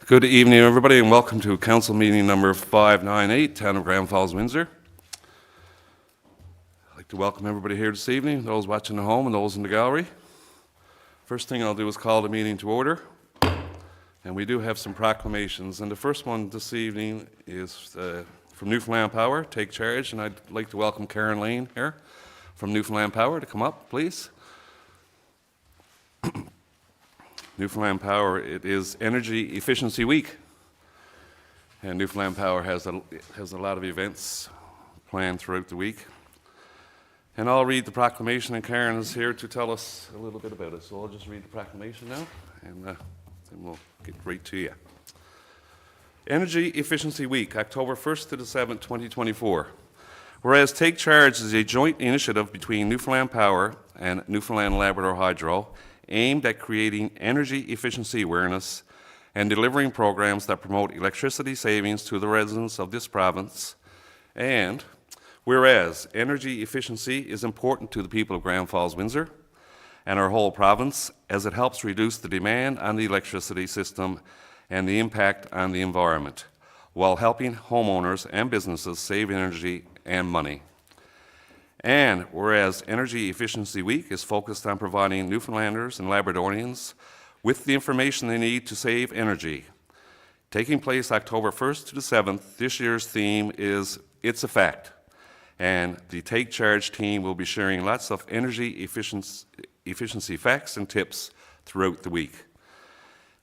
Good evening, everybody, and welcome to Council Meeting number 598, Town of Grand Falls-Windsor. I'd like to welcome everybody here this evening, those watching at home and those in the gallery. First thing I'll do is call the meeting to order, and we do have some proclamations. And the first one this evening is from Newfoundland Power, Take Charge, and I'd like to welcome Karen Lane here from Newfoundland Power to come up, please. Newfoundland Power, it is Energy Efficiency Week, and Newfoundland Power has a lot of events planned throughout the week. And I'll read the proclamation, and Karen is here to tell us a little bit about it. So I'll just read the proclamation now, and then we'll get right to you. Energy Efficiency Week, October 1st to the 7th, 2024. Whereas Take Charge is a joint initiative between Newfoundland Power and Newfoundland Labrador Hydro, aimed at creating energy efficiency awareness and delivering programs that promote electricity savings to the residents of this province. And whereas energy efficiency is important to the people of Grand Falls-Windsor and our whole province, as it helps reduce the demand on the electricity system and the impact on the environment, while helping homeowners and businesses save energy and money. And whereas Energy Efficiency Week is focused on providing Newfoundlanders and Labradorians with the information they need to save energy. Taking place October 1st to the 7th, this year's theme is It's a Fact. And the Take Charge team will be sharing lots of energy efficiency facts and tips throughout the week.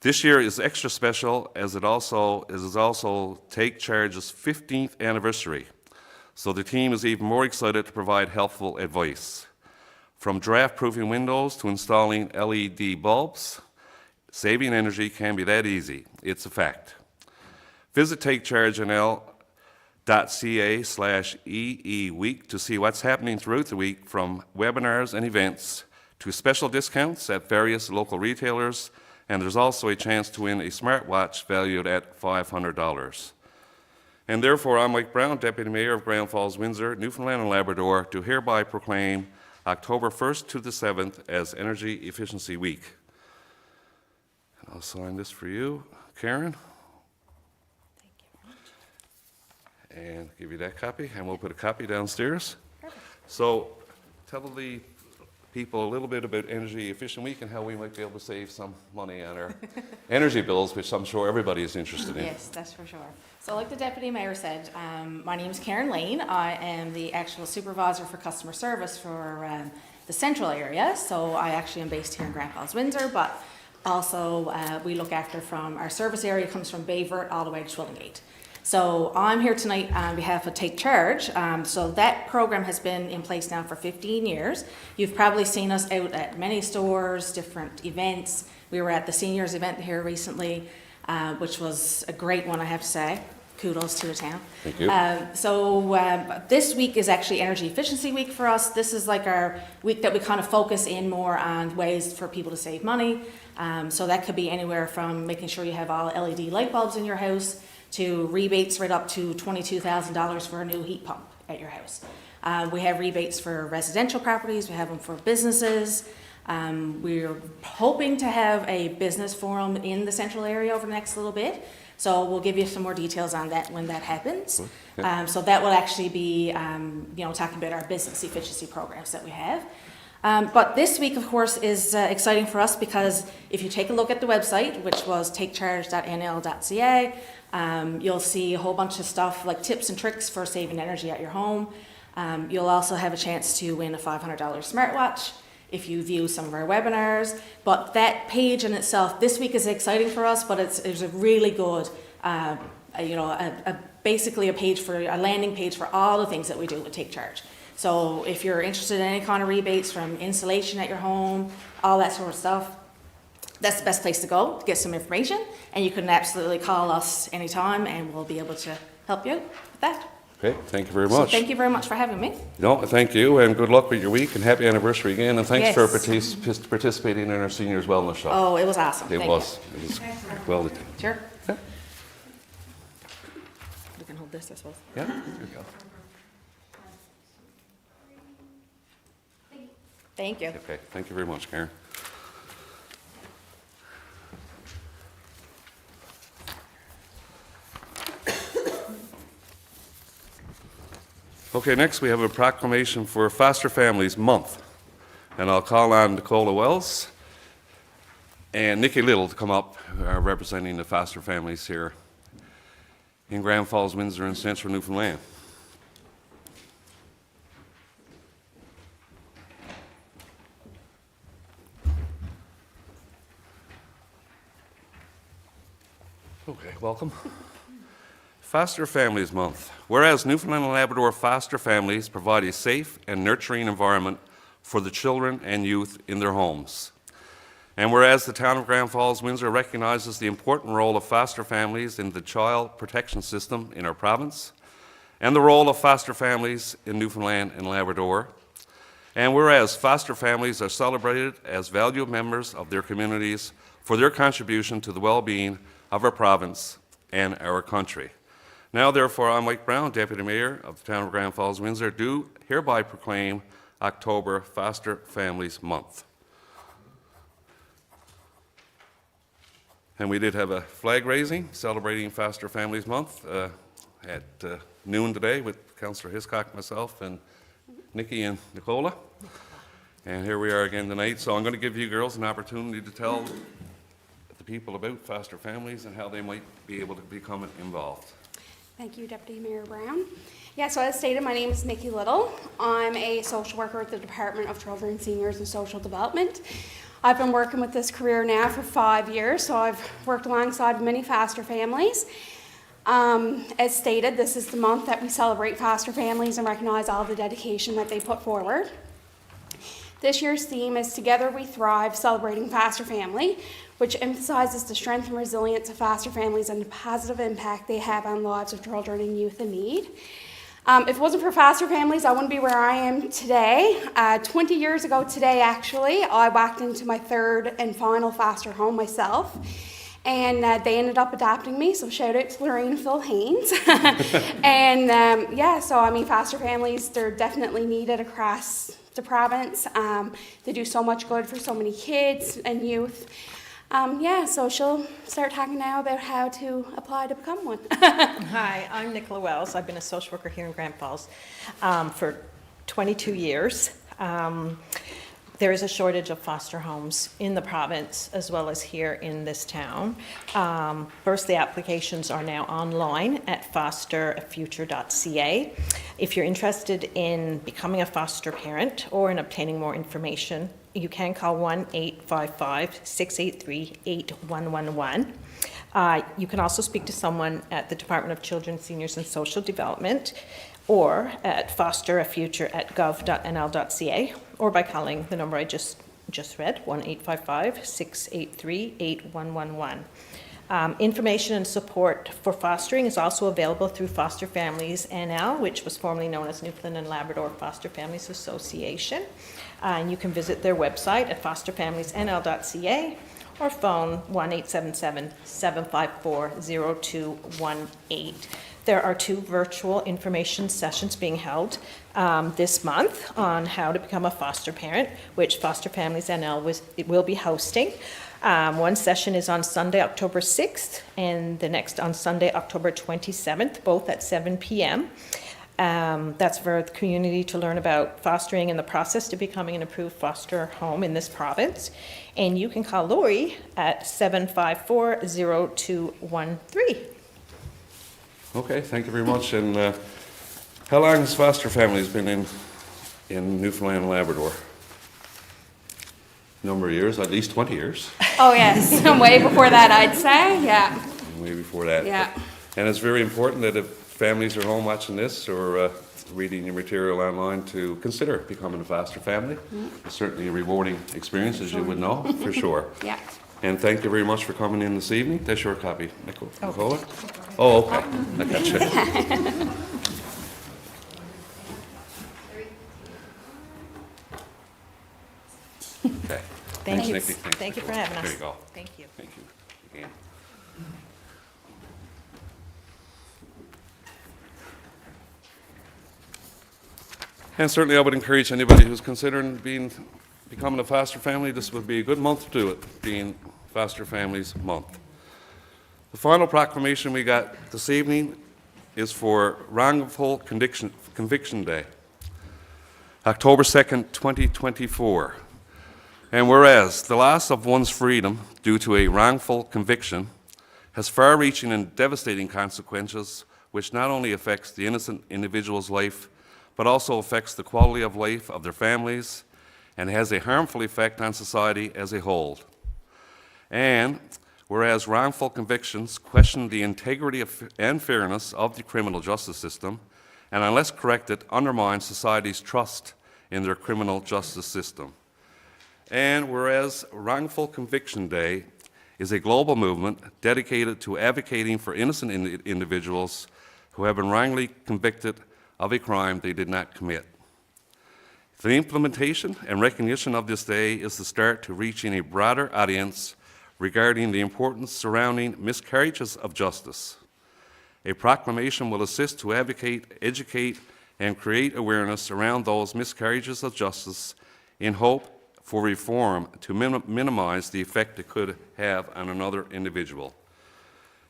This year is extra special as it is also Take Charge's 15th anniversary. So the team is even more excited to provide helpful advice. From draft-proofing windows to installing LED bulbs, saving energy can be that easy. It's a fact. Visit takechargenl.ca/EE Week to see what's happening throughout the week, from webinars and events to special discounts at various local retailers, and there's also a chance to win a smartwatch valued at $500. And therefore, I'm Mike Brown, Deputy Mayor of Grand Falls-Windsor, Newfoundland and Labrador, to hereby proclaim October 1st to the 7th as Energy Efficiency Week. And I'll sign this for you, Karen. Thank you very much. And give you that copy, and we'll put a copy downstairs. Perfect. So tell the people a little bit about Energy Efficient Week and how we might be able to save some money on our energy bills, which I'm sure everybody is interested in. Yes, that's for sure. So like the Deputy Mayor said, my name is Karen Lane. I am the actual Supervisor for Customer Service for the central area. So I actually am based here in Grand Falls-Windsor, but also we look after from our service area comes from Bayvert all the way to Twillingate. So I'm here tonight on behalf of Take Charge. So that program has been in place now for 15 years. You've probably seen us out at many stores, different events. We were at the seniors event here recently, which was a great one, I have to say. Kudos to the town. Thank you. This week is actually Energy Efficiency Week for us. This is like our week that we kind of focus in more on ways for people to save money. So that could be anywhere from making sure you have all LED light bulbs in your house to rebates right up to $22,000 for a new heat pump at your house. We have rebates for residential properties. We have them for businesses. We're hoping to have a business forum in the central area over the next little bit. So we'll give you some more details on that when that happens. So that will actually be, talking about our business efficiency programs that we have. But this week, of course, is exciting for us because if you take a look at the website, which was takecharge.nl.ca, you'll see a whole bunch of stuff like tips and tricks for saving energy at your home. You'll also have a chance to win a $500 smartwatch if you view some of our webinars. But that page in itself, this week is exciting for us, but it's a really good, basically a landing page for all the things that we do with Take Charge. So if you're interested in any kind of rebates from insulation at your home, all that sort of stuff, that's the best place to go to get some information. And you can absolutely call us anytime and we'll be able to help you out with that. Okay, thank you very much. So thank you very much for having me. No, thank you, and good luck with your week, and happy anniversary again, and thanks Yes. for participating in our seniors wellness shop. Oh, it was awesome. It Thank was well. you. Sure. Yeah. You can hold this, I suppose. Yeah. There you go. Thank you. Okay, thank you very much, Karen. Okay, next we have a proclamation for Foster Families Month. And I'll call on Nicola Wells and Nikki Little to come up, representing the foster families here in Grand Falls, Windsor, and Central Newfoundland. Okay, welcome. Foster Families Month. Whereas Newfoundland and Labrador foster families provide a safe and nurturing environment for the children and youth in their homes. And whereas the town of Grand Falls, Windsor recognizes the important role of foster families in the child protection system in our province, and the role of foster families in Newfoundland and Labrador. And whereas foster families are celebrated as valued members of their communities for their contribution to the well-being of our province and our country. Now, therefore, I, Mike Brown, Deputy Mayor of the town of Grand Falls, Windsor, do hereby proclaim October Foster Families Month. And we did have a flag raising celebrating Foster Families Month at noon today with Councillor Hiscock, myself, and Nikki and Nicola. And here we are again tonight. So I'm going to give you girls an opportunity to tell the people about foster families and how they might be able to become involved. Thank you, Deputy Mayor Brown. Yeah, so as stated, my name is Nikki Little. I'm a social worker at the Department of Children, Seniors and Social Development. I've been working with this career now for 5 years, so I've worked alongside many foster families. As stated, this is the month that we celebrate foster families and recognize all the dedication that they put forward. This year's theme is Together We Thrive, Celebrating Foster Family, which emphasizes the strength and resilience of foster families and the positive impact they have on the lives of children and youth in need. If it wasn't for foster families, I wouldn't be where I am today. 20 years ago today, actually, I walked into my third and final foster home myself, and they ended up adopting me, so shout out to Lorraine and Phil Haynes. And yeah, so I mean, foster families, they're definitely needed across the province. They do so much good for so many kids and youth. Yeah, so she'll start talking now about how to apply to become one. Hi, I'm Nicola Wells. I've been a social worker here in Grand Falls for 22 years. There is a shortage of foster homes in the province as well as here in this town. First, the applications are now online at fosterfuture.ca. If you're interested in becoming a foster parent or in obtaining more information, you can call 1-855-683-8111. You can also speak to someone at the Department of Children, Seniors and Social Development or at fosterfuture@gov.nl.ca or by calling the number I just read, 1-855-683-8111. Information and support for fostering is also available through Foster Families NL, which was formerly known as Newfoundland and Labrador Foster Families Association. And you can visit their website at fosterfamiliesnl.ca or phone 1-877-754-0218. There are 2 virtual information sessions being held this month on how to become a foster parent, which Foster Families NL will be hosting. One session is on Sunday, October 6th, and the next on Sunday, October 27th, both at 7 p.m. That's for the community to learn about fostering and the process to becoming an approved foster home in this province. And you can call Lori at 754-0213. Okay, thank you very much. And how long has foster families been in Newfoundland and Labrador? Number of years, at least 20 years. Oh yes, way before that I'd say, yeah. Way before that. Yeah. And it's very important that if families are home watching this or reading your material online to consider becoming a foster family. It's certainly a rewarding experience, as you would know, for sure. Yeah. And thank you very much for coming in this evening. That's your copy, Nicola. Oh, okay. I got you. Okay. Thanks, you. Nikki. Thanks, Thank you for Nicola. having us. There you go. Thank you. Thank you again. And certainly I would encourage anybody who's considering becoming a foster family, this would be a good month to do it, being Foster Families Month. The final proclamation we got this evening is for Wrongful Conviction Day, October 2nd, 2024. And whereas the loss of one's freedom due to a wrongful conviction has far-reaching and devastating consequences which not only affects the innocent individual's life, but also affects the quality of life of their families and has a harmful effect on society as a whole. And whereas wrongful convictions question the integrity and fairness of the criminal justice system, and unless corrected, undermine society's trust in their criminal justice system. And whereas Wrongful Conviction Day is a global movement dedicated to advocating for innocent individuals who have been wrongly convicted of a crime they did not commit. The implementation and recognition of this day is the start to reaching a broader audience regarding the importance surrounding miscarriages of justice. A proclamation will assist to advocate, educate, and create awareness around those miscarriages of justice in hope for reform to minimize the effect it could have on another individual.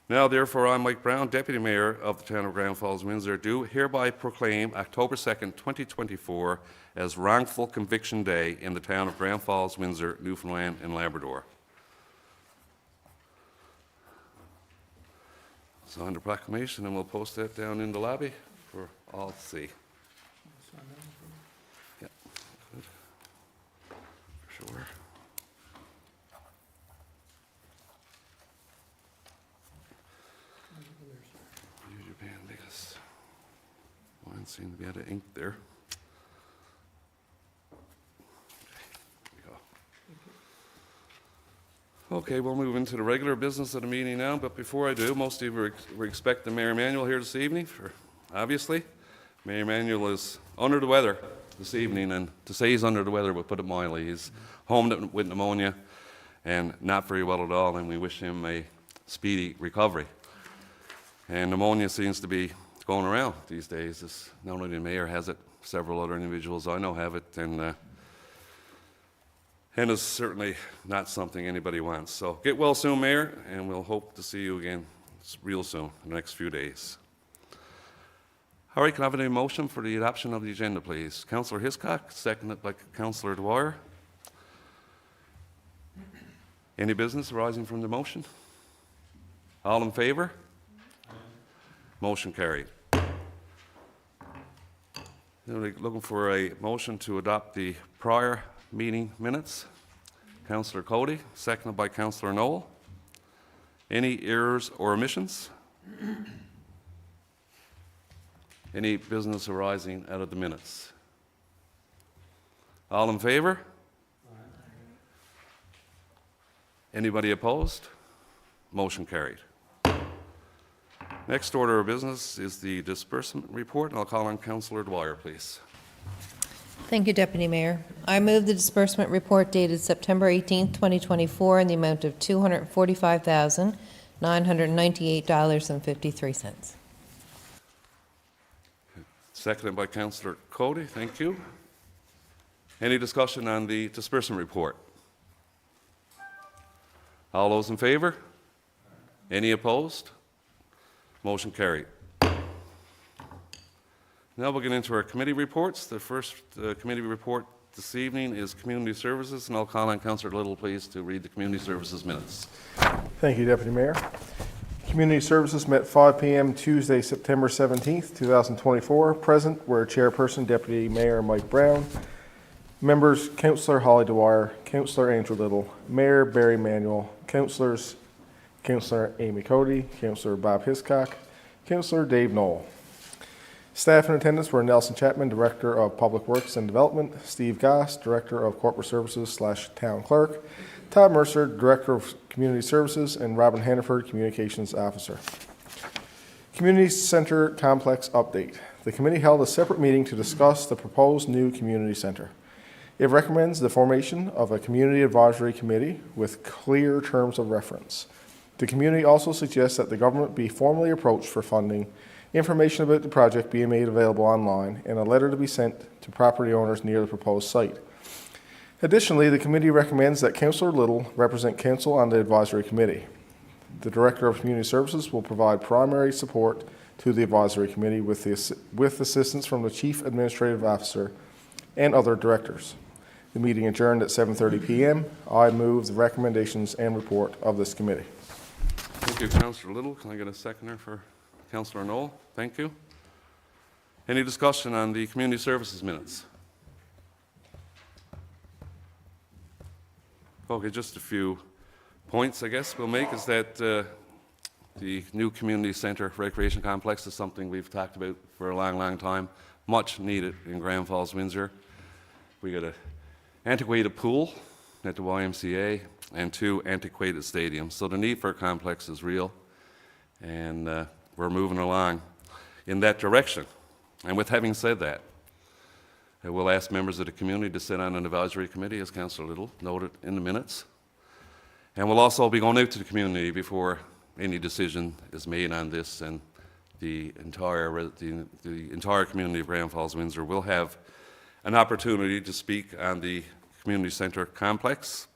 Now, therefore, I, Mike Brown, Deputy Mayor of the town of Grand Falls-Windsor, do hereby proclaim October 2nd, 2024 as Wrongful Conviction Day in the town of Grand Falls-Windsor, Newfoundland and Labrador. So under proclamation, and we'll post that down in the lobby for all to see. Yeah, good. For sure. Use your pen because mine seemed to be out of ink there. Okay, we'll move into the regular business of the meeting now, but before I do, most of you were expecting Mayor Emanuel here this evening, obviously. Mayor Emanuel is under the weather this evening, and to say he's under the weather would put it mildly. He's home with pneumonia and not very well at all, and we wish him a speedy recovery. And pneumonia seems to be going around these days. Not only the mayor has it, several other individuals I know have it, and it's certainly not something anybody wants. So get well soon, Mayor, and we'll hope to see you again real soon, in the next few days. All right, can I have a motion for the adoption of the agenda, please? Councillor Hiscock, seconded by Councillor Dwyer. Any business arising from the motion? All in favor? Motion carried. Now we're looking for a motion to adopt the prior meeting minutes. Councillor Cody, seconded by Councillor Noel. Any errors or omissions? Any business arising out of the minutes? All in favor? Anybody opposed? Motion carried. Next order of business is the disbursement report, and I'll call on Councillor Dwyer, please. Thank you, Deputy Mayor. I move the disbursement report dated September 18, 2024 in the amount of $245,998.53. Seconded by Councillor Cody. Thank you. Any discussion on the disbursement report? All those in favor? Any opposed? Motion carried. Now we'll get into our committee reports. The first committee report this evening is Community Services, and I'll call on Councillor Little, please, to read the Community Services minutes. Thank you, Deputy Mayor. Community Services met 5 p.m. Tuesday, September 17th, 2024. Present were Chairperson Deputy Mayor Mike Brown, members Councillor Holly Dwyer, Councillor Andrew Little, Mayor Barry Manuel, Councillors Councillor Amy Cody, Councillor Bob Hiscock, Councillor Dave Knoll. Staff in attendance were Nelson Chapman, Director of Public Works and Development, Steve Goss, Director of Corporate Services / Town Clerk, Todd Mercer, Director of Community Services, and Robin Hannaford, Communications Officer. Community Center Complex Update. The committee held a separate meeting to discuss the proposed new community center. It recommends the formation of a community advisory committee with clear terms of reference. The community also suggests that the government be formally approached for funding, information about the project being made available online, and a letter to be sent to property owners near the proposed site. Additionally, the committee recommends that Councillor Little represent Council on the advisory committee. The Director of Community Services will provide primary support to the advisory committee with assistance from the Chief Administrative Officer and other directors. The meeting adjourned at 7:30 p.m. I move the recommendations and report of this committee. Thank you, Councillor Little. Can I get a seconder for Councillor Knoll? Thank you. Any discussion on the community services minutes? Okay, just a few points, I guess, we'll make is that the new community centre recreation complex is something we've talked about for a long, long time. Much needed in Grand Falls-Windsor. We got an antiquated pool at the YMCA and 2 antiquated stadiums. So the need for a complex is real, and we're moving along in that direction. And with having said that, I will ask members of the community to sit on an advisory committee, as Councillor Little noted in the minutes. And we'll also be going out to the community before any decision is made on this, and the entire community of Grand Falls-Windsor will have an opportunity to speak on the community centre complex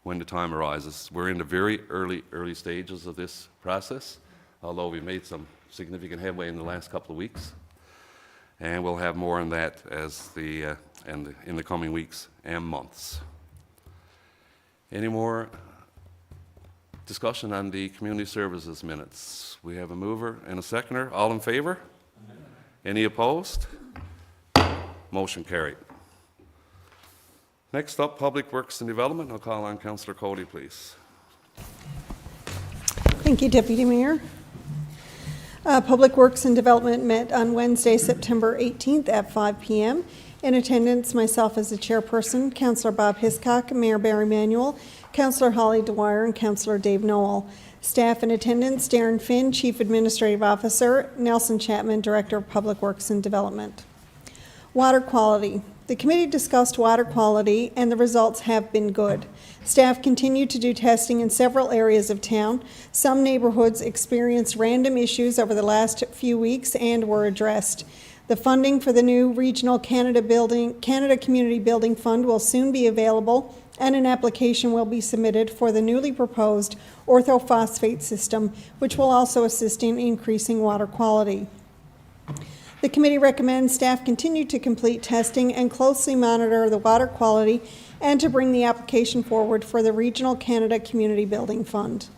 when the time arises. We're in the very early stages of this process, although we've made some significant headway in the last couple of weeks. And we'll have more on that as in the coming weeks and months. Any more discussion on the community services minutes? We have a mover and a seconder. All in favour? Any opposed? Motion carried. Next up, Public Works and Development. I'll call on Councillor Cody, please. Thank you, Deputy Mayor. Public Works and Development met on Wednesday, September 18th at 5 p.m. In attendance, myself as the chairperson, Councillor Bob Hiscock, Mayor Barry Manuel, Councillor Holly Dwyer, and Councillor Dave Noel. Staff in attendance, Darren Finn, Chief Administrative Officer, Nelson Chapman, Director of Public Works and Development. Water quality. The committee discussed water quality, and the results have been good. Staff continue to do testing in several areas of town. Some neighborhoods experienced random issues over the last few weeks and were addressed. The funding for the new Regional Canada Community Building Fund will soon be available, and an application will be submitted for the newly proposed orthophosphate system, which will also assist in increasing water quality. The committee recommends staff continue to complete testing and closely monitor the water quality and to bring the application forward for the Regional Canada Community Building Fund.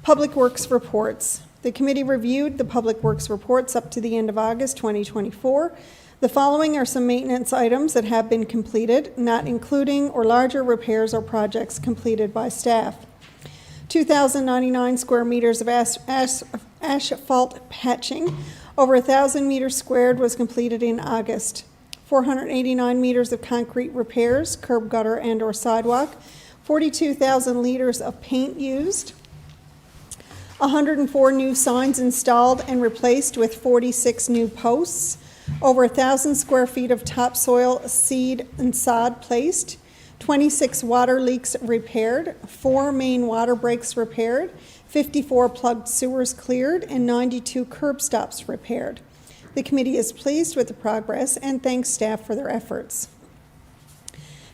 Public Works reports. The committee reviewed the Public Works reports up to the end of August 2024. The following are some maintenance items that have been completed, not including or larger repairs or projects completed by staff. 2,099 square meters of asphalt patching. Over 1,000 meters squared was completed in August. 489 meters of concrete repairs, curb gutter and or sidewalk. 42,000 liters of paint used. 104 new signs installed and replaced with 46 new posts. Over 1,000 square feet of topsoil, seed, and sod placed. 26 water leaks repaired. 4 main water breaks repaired. 54 plugged sewers cleared, and 92 curb stops repaired. The committee is pleased with the progress and thanks staff for their efforts.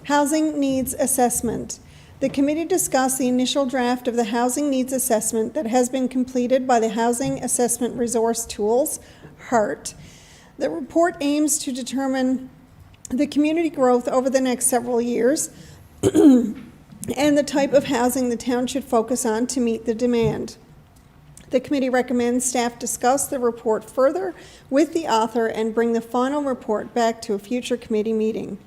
Housing needs assessment. The committee discussed the initial draft of the housing needs assessment that has been completed by the Housing Assessment Resource Tools, HART. The report aims to determine the community growth over the next several years and the type of housing the town should focus on to meet the demand. The committee recommends staff discuss the report further with the author and bring the final report back to a future committee meeting.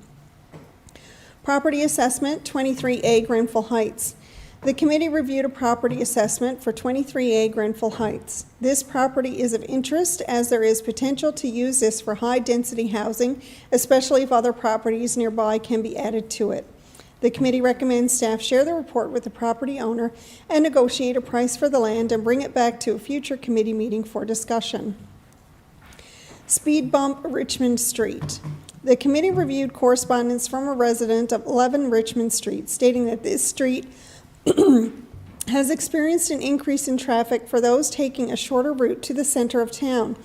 Property assessment, 23A Grenfell Heights. The committee reviewed a property assessment for 23A Grenfell Heights. This property is of interest as there is potential to use this for high-density housing, especially if other properties nearby can be added to it. The committee recommends staff share the report with the property owner and negotiate a price for the land and bring it back to a future committee meeting for discussion. Speed bump Richmond Street. The committee reviewed correspondence from a resident of 11 Richmond Street stating that this street has experienced an increase in traffic for those taking a shorter route to the center of town.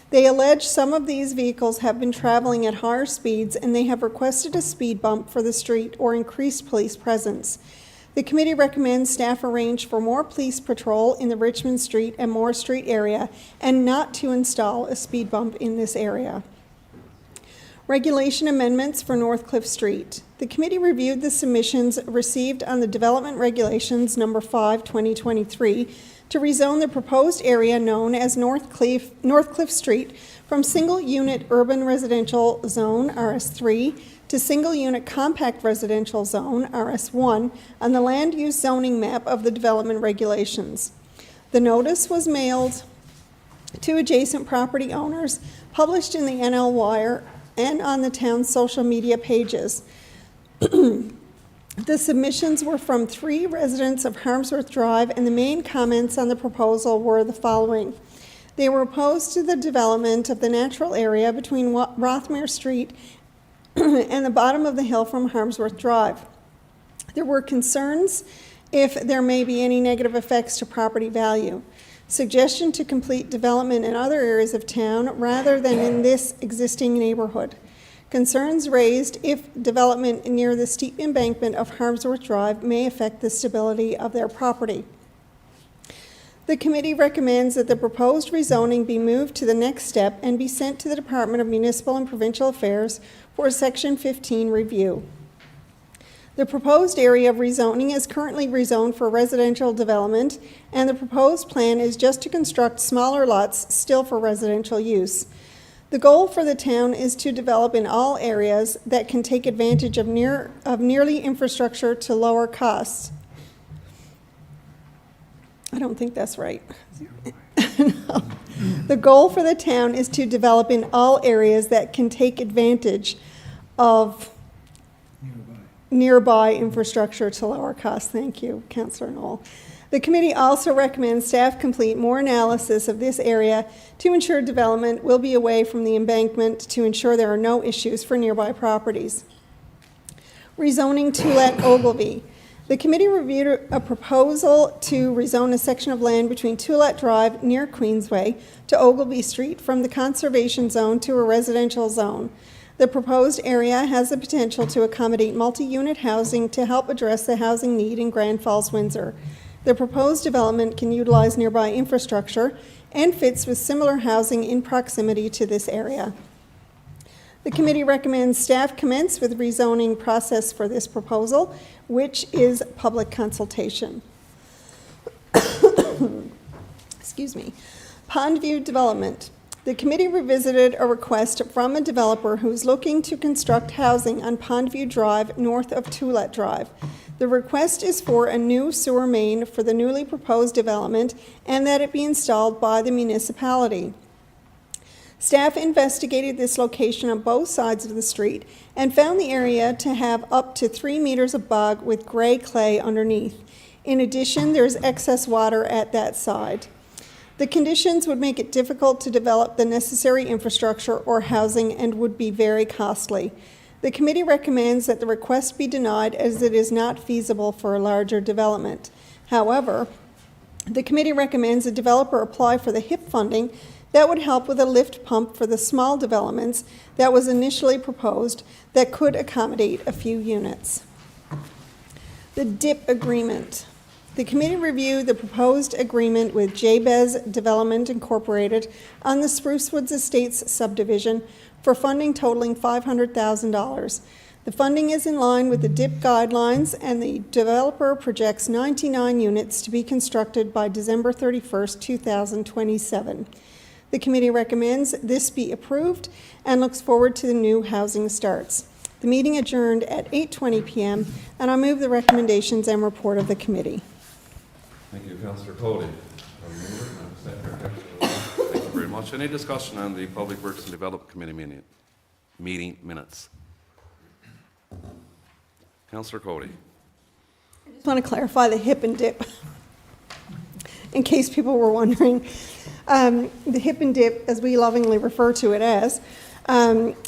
They allege some of these vehicles have been traveling at higher speeds and they have requested a speed bump for the street or increased police presence. The committee recommends staff arrange for more police patrol in the Richmond Street and Moore Street area and not to install a speed bump in this area. Regulation amendments for Northcliffe Street. The committee reviewed the submissions received on the Development Regulations Number 5, 2023 to rezone the proposed area known as Northcliffe Street from single-unit urban residential zone, RS3, to single-unit compact residential zone, RS1, on the land use zoning map of the Development Regulations. The notice was mailed to adjacent property owners, published in the NL Wire, and on the town's social media pages. The submissions were from 3 residents of Harmsworth Drive, and the main comments on the proposal were the following. They were opposed to the development of the natural area between Rothmere Street and the bottom of the hill from Harmsworth Drive. There were concerns if there may be any negative effects to property value. Suggestion to complete development in other areas of town rather than in this existing neighborhood. Concerns raised if development near the steep embankment of Harmsworth Drive may affect the stability of their property. The committee recommends that the proposed rezoning be moved to the next step and be sent to the Department of Municipal and Provincial Affairs for a Section 15 review. The proposed area of rezoning is currently rezoned for residential development, and the proposed plan is just to construct smaller lots still for residential use. The goal for the town is to develop in all areas that can take advantage of nearly infrastructure to lower costs. I don't think that's right. No. The goal for the town is to develop in all areas that can take advantage of nearby infrastructure to lower costs. Thank you, Councillor Knoll. The committee also recommends staff complete more analysis of this area to ensure development will be away from the embankment to ensure there are no issues for nearby properties. Rezoning Tulet Ogilvie. The committee reviewed a proposal to rezone a section of land between Tulet Drive near Queensway to Ogilvie Street from the conservation zone to a residential zone. The proposed area has the potential to accommodate multi-unit housing to help address the housing need in Grand Falls-Windsor. The proposed development can utilize nearby infrastructure and fits with similar housing in proximity to this area. The committee recommends staff commence with rezoning process for this proposal, which is public consultation. Excuse me. Pondview Development. The committee revisited a request from a developer who is looking to construct housing on Pondview Drive north of Tulet Drive. The request is for a new sewer main for the newly proposed development and that it be installed by the municipality. Staff investigated this location on both sides of the street and found the area to have up to 3 meters of bog with gray clay underneath. In addition, there's excess water at that side. The conditions would make it difficult to develop the necessary infrastructure or housing and would be very costly. The committee recommends that the request be denied as it is not feasible for a larger development. However, the committee recommends a developer apply for the HIP funding that would help with a lift pump for the small developments that was initially proposed that could accommodate a few units. The DIP agreement. The committee reviewed the proposed agreement with JBEZ Development Incorporated on the Spruce Woods Estates subdivision for funding totaling $500,000. The funding is in line with the DIP guidelines, and the developer projects 99 units to be constructed by December 31st, 2027. The committee recommends this be approved and looks forward to the new housing starts. The meeting adjourned at 8:20 p.m., and I move the recommendations and report of the committee. Thank you, Councillor Cody. Thank you very much. Any discussion on the Public Works and Development Committee meeting minutes? Councillor Cody. I just want to clarify the HIP and DIP, in case people were wondering. The HIP and DIP, as we lovingly refer to it as,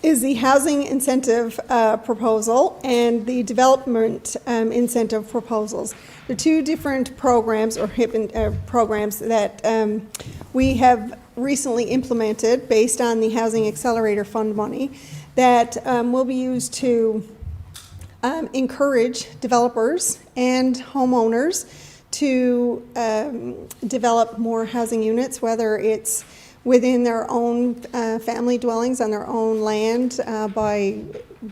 is the housing incentive proposal and the development incentive proposals. The two different programs or HIP and, programs that we have recently implemented based on the Housing Accelerator Fund money that will be used to encourage developers and homeowners to develop more housing units, whether it's within their own family dwellings on their own land by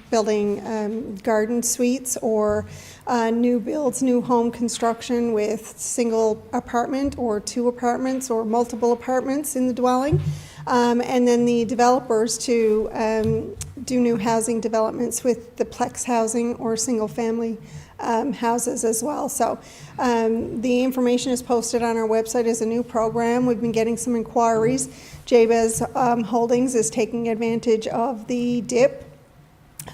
building garden suites, or new builds, new home construction with single apartment or 2 apartments or multiple apartments in the dwelling. And then the developers to do new housing developments with the plex housing or single family houses as well. So the information is posted on our website as a new program. We've been getting some inquiries. Jabez Holdings is taking advantage of the DIP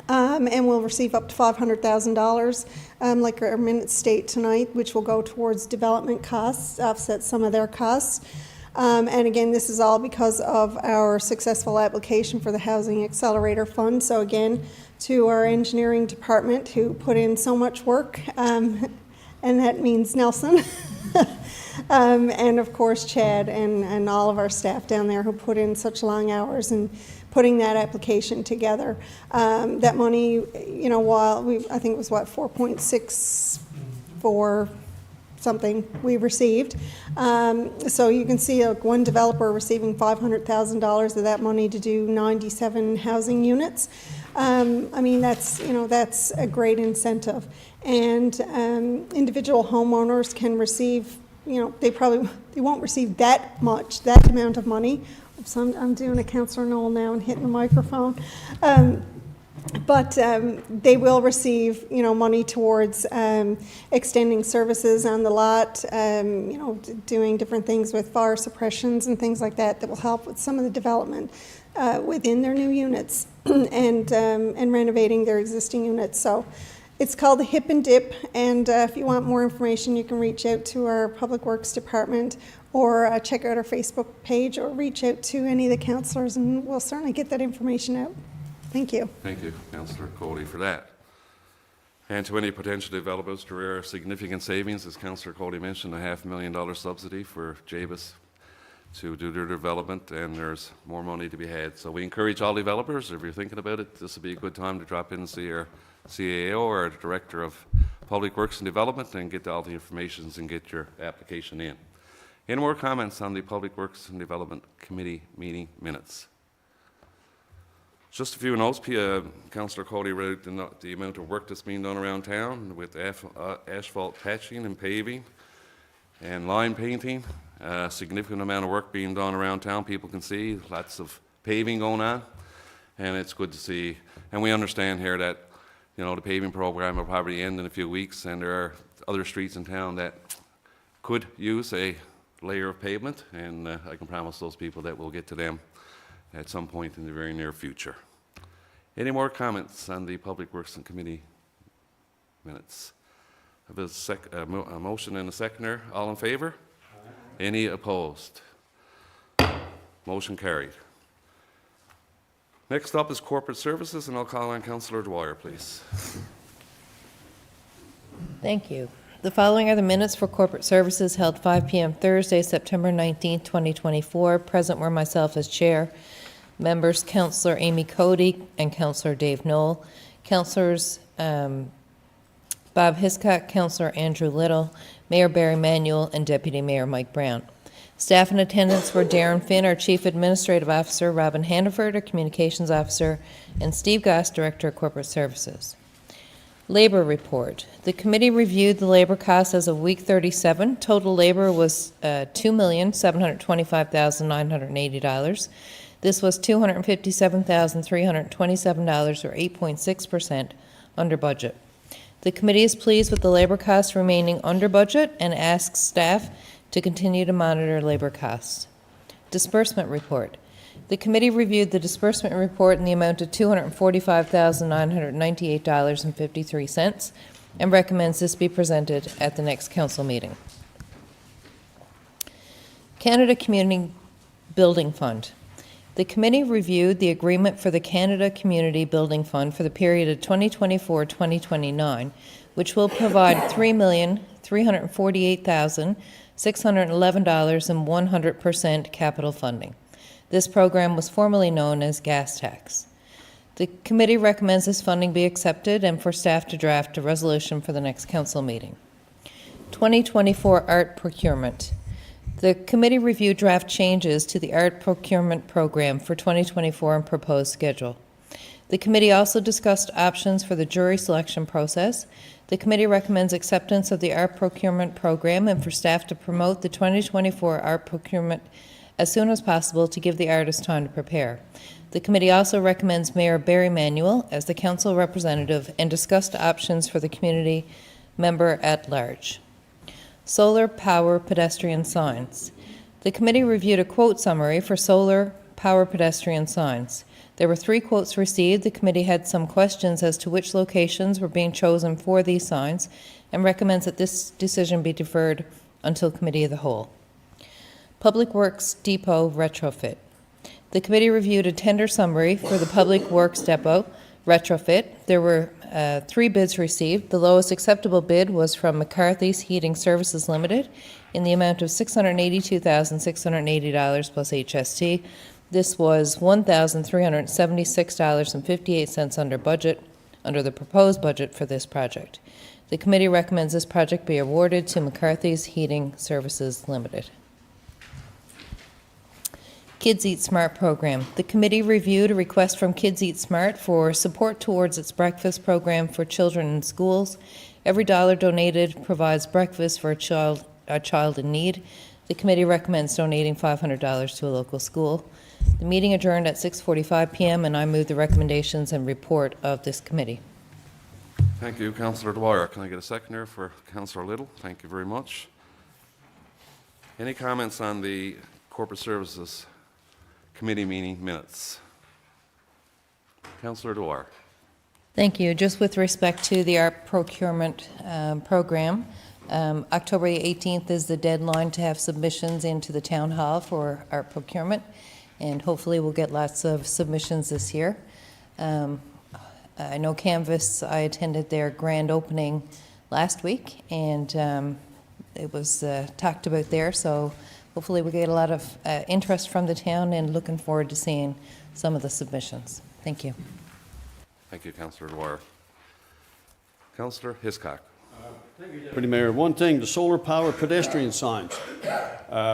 and will receive up to $500,000, like our minutes state tonight, which will go towards development costs, offset some of their costs. And again, this is all because of our successful application for the Housing Accelerator Fund. So again, to our engineering department who put in so much work, and that means Nelson, and of course Chad and all of our staff down there who put in such long hours in putting that application together. That money, you know, I think it was 4.64 something we received. So you can see one developer receiving $500,000 of that money to do 97 housing units. I mean, that's a great incentive. And individual homeowners can receive, they won't receive that amount of money. So I'm doing a Councillor Knoll now and hitting the microphone. But they will receive, money towards extending services on the lot, doing different things with fire suppressions and things like that will help with some of the development within their new units and renovating their existing units. So it's called the HIP and DIP, and if you want more information, you can reach out to our Public Works Department or check out our Facebook page or reach out to any of the councillors, and we'll certainly get that information out. Thank you. Thank you, Councillor Cody, for that. And to any potential developers, there are significant savings, as Councillor Cody mentioned, a $500,000 subsidy for Jabez to do their development, and there's more money to be had. So we encourage all developers, if you're thinking about it, this would be a good time to drop in and see our CAO or our Director of Public Works and Development and get all the information and get your application in. Any more comments on the Public Works and Development Committee meeting minutes? Just a few notes. Councillor Cody read the amount of work that's being done around town with asphalt patching and paving and line painting. A significant amount of work being done around town. People can see lots of paving going on, and it's good to see. And we understand here that, the paving program will probably end in a few weeks, and there are other streets in town that could use a layer of pavement, and I can promise those people that we'll get to them at some point in the very near future. Any more comments on the Public Works and Committee minutes? I have a motion and a seconder. All in favor? Aye. Any opposed? Motion carried. Next up is Corporate Services, and I'll call on Councillor Dwyer, please. Thank you. The following are the minutes for Corporate Services held 5 p.m. Thursday, September 19, 2024. Present were myself as chair. Members, Councillor Amy Cody and Councillor Dave Knoll. Councillors Bob Hiscock, Councillor Andrew Little, Mayor Barry Manuel, and Deputy Mayor Mike Brown. Staff in attendance were Darren Finn, our Chief Administrative Officer, Robin Hannaford, our Communications Officer, and Steve Goss, Director of Corporate Services. Labor report. The committee reviewed the labor costs as of week 37. Total labor was $2,725,980. This was $257,327, or 8.6% under budget. The committee is pleased with the labor costs remaining under budget and asks staff to continue to monitor labor costs. Disbursement report. The committee reviewed the disbursement report in the amount of $245,998.53 and recommends this be presented at the next council meeting. Canada Community Building Fund. The committee reviewed the agreement for the Canada Community Building Fund for the period of 2024-2029, which will provide $3,348,611 in 100% capital funding. This program was formerly known as gas tax. The committee recommends this funding be accepted and for staff to draft a resolution for the next council meeting. 2024 art procurement. The committee reviewed draft changes to the art procurement program for 2024 and proposed schedule. The committee also discussed options for the jury selection process. The committee recommends acceptance of the art procurement program and for staff to promote the 2024 art procurement as soon as possible to give the artist time to prepare. The committee also recommends Mayor Barry Manuel as the council representative and discussed options for the community member at large. Solar power pedestrian signs. The committee reviewed a quote summary for solar power pedestrian signs. There were 3 quotes received. The committee had some questions as to which locations were being chosen for these signs and recommends that this decision be deferred until committee of the whole. Public Works Depot retrofit. The committee reviewed a tender summary for the Public Works Depot retrofit. There were 3 bids received. The lowest acceptable bid was from McCarthy's Heating Services Limited in the amount of $682,680 plus HST. This was $1,376.58 under budget, under the proposed budget for this project. The committee recommends this project be awarded to McCarthy's Heating Services Limited. Kids Eat Smart program. The committee reviewed a request from Kids Eat Smart for support towards its breakfast program for children in schools. Every dollar donated provides breakfast for a child in need. The committee recommends donating $500 to a local school. The meeting adjourned at 6:45 p.m. and I move the recommendations and report of this committee. Thank you, Councillor Dwyer. Can I get a seconder for Councillor Little? Thank you very much. Any comments on the Corporate Services Committee meeting minutes? Councillor Dwyer. Thank you. Just with respect to the art procurement program, October 18th is the deadline to have submissions into the town hall for art procurement, and hopefully we'll get lots of submissions this year. I know Canvas, I attended their grand opening last week, and it was talked about there, so hopefully we get a lot of interest from the town and looking forward to seeing some of the submissions. Thank you. Thank you, Councillor Dwyer. Councillor Hiscock. Thank you, Deputy Mayor. One thing, the solar power pedestrian signs.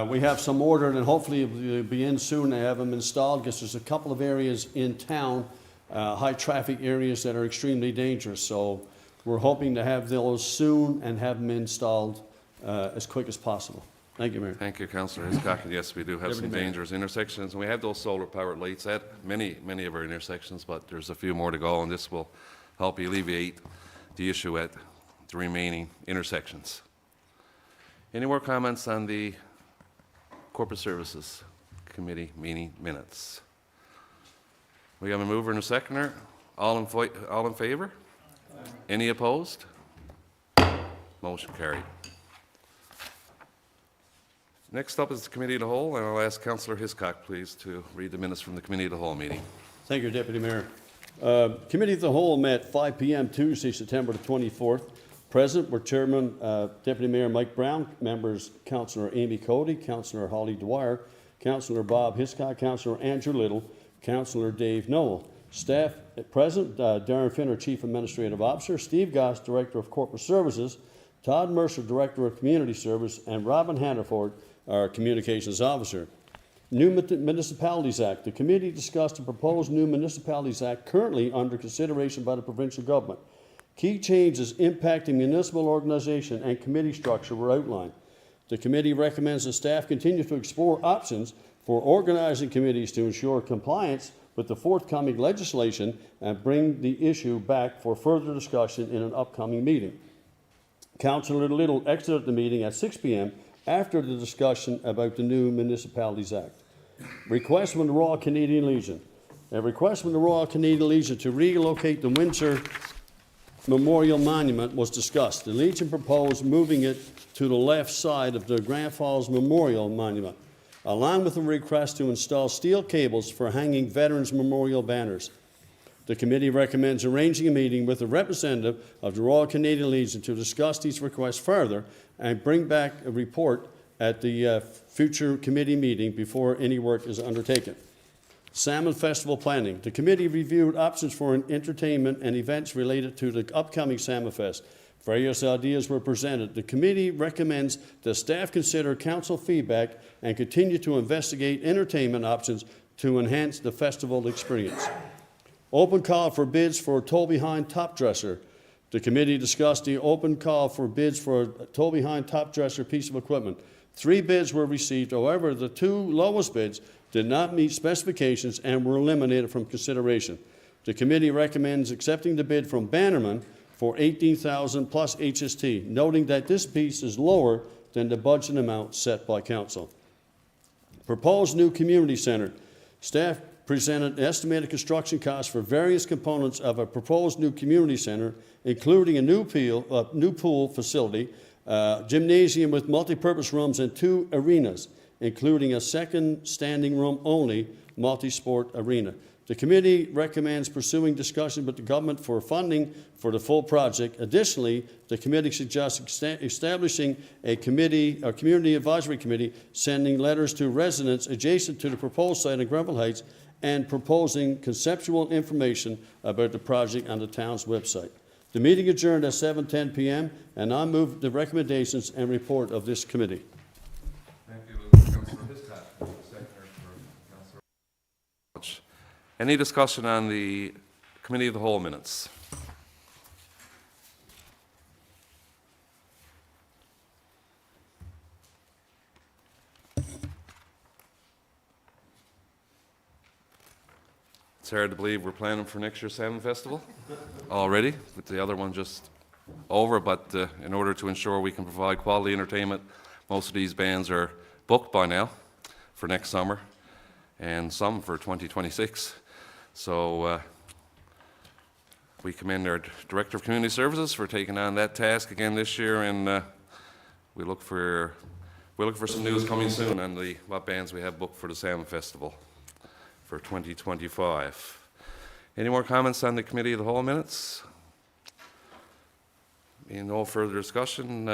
We have some ordered and hopefully they'll be in soon to have them installed because there's a couple of areas in town, high traffic areas that are extremely dangerous. So we're hoping to have those soon and have them installed as quick as possible. Thank you, Mayor. Thank you, Councillor Hiscock. And yes, we do have some dangerous intersections, and we have those solar powered lights at many of our intersections, but there's a few more to go, and this will help alleviate the issue at the remaining intersections. Any more comments on the Corporate Services Committee meeting minutes? We have a mover and a seconder. All in favor? Any opposed? Motion carried. Next up is the Committee of the Whole, and I'll ask Councillor Hiscock, please, to read the minutes from the Committee of the Whole meeting. Thank you, Deputy Mayor. Committee of the Whole met 5 p.m. Tuesday, September the 24th. Present were Chairman Deputy Mayor Mike Brown, members Councillor Amy Cody, Councillor Holly Dwyer, Councillor Bob Hiscock, Councillor Andrew Little, Councillor Dave Noel. Staff at present, Darren Finner, Chief Administrative Officer, Steve Goss, Director of Corporate Services, Todd Mercer, Director of Community Service, and Robin Hannaford, our Communications Officer. New Municipalities Act. The committee discussed the proposed new Municipalities Act currently under consideration by the provincial government. Key changes impacting municipal organization and committee structure were outlined. The committee recommends the staff continue to explore options for organizing committees to ensure compliance with the forthcoming legislation and bring the issue back for further discussion in an upcoming meeting. Councillor Little exited the meeting at 6 p.m. after the discussion about the new Municipalities Act. Request from the Royal Canadian Legion. A request from the Royal Canadian Legion to relocate the Windsor Memorial Monument was discussed. The Legion proposed moving it to the left side of the Grand Falls Memorial Monument, along with a request to install steel cables for hanging Veterans Memorial banners. The committee recommends arranging a meeting with a representative of the Royal Canadian Legion to discuss these requests further and bring back a report at the future committee meeting before any work is undertaken. Salmon Festival planning. The committee reviewed options for entertainment and events related to the upcoming Salmon Fest. Various ideas were presented. The committee recommends that staff consider council feedback and continue to investigate entertainment options to enhance the festival experience. Open call for bids for a tow-behind top dresser. The committee discussed the open call for bids for a tow-behind top dresser piece of equipment. 3 bids were received. However, the 2 lowest bids did not meet specifications and were eliminated from consideration. The committee recommends accepting the bid from Bannerman for $18,000 plus HST, noting that this piece is lower than the budget amount set by council. Proposed new community center. Staff presented estimated construction costs for various components of a proposed new community center, including a new pool facility, gymnasium with multi-purpose rooms, and 2 arenas, including a second standing room only multi-sport arena. The committee recommends pursuing discussion with the government for funding for the full project. Additionally, the committee suggests establishing a community advisory committee, sending letters to residents adjacent to the proposed site in Grenville Heights, and proposing conceptual information about the project on the town's website. The meeting adjourned at 7:10 p.m., and I move the recommendations and report of this committee. Thank you, Councillor Hiscock. Seconder for Councillor. Any discussion on the Committee of the Whole minutes? It's hard to believe we're planning for next year's Salmon Festival already, with the other one just over, but in order to ensure we can provide quality entertainment, most of these bands are booked by now for next summer, and some for 2026. So we commend our Director of Community Services for taking on that task again this year, and we look for some news coming soon on what bands we have booked for the Salmon Festival for 2025. Any more comments on the Committee of the Whole minutes? Being no further discussion,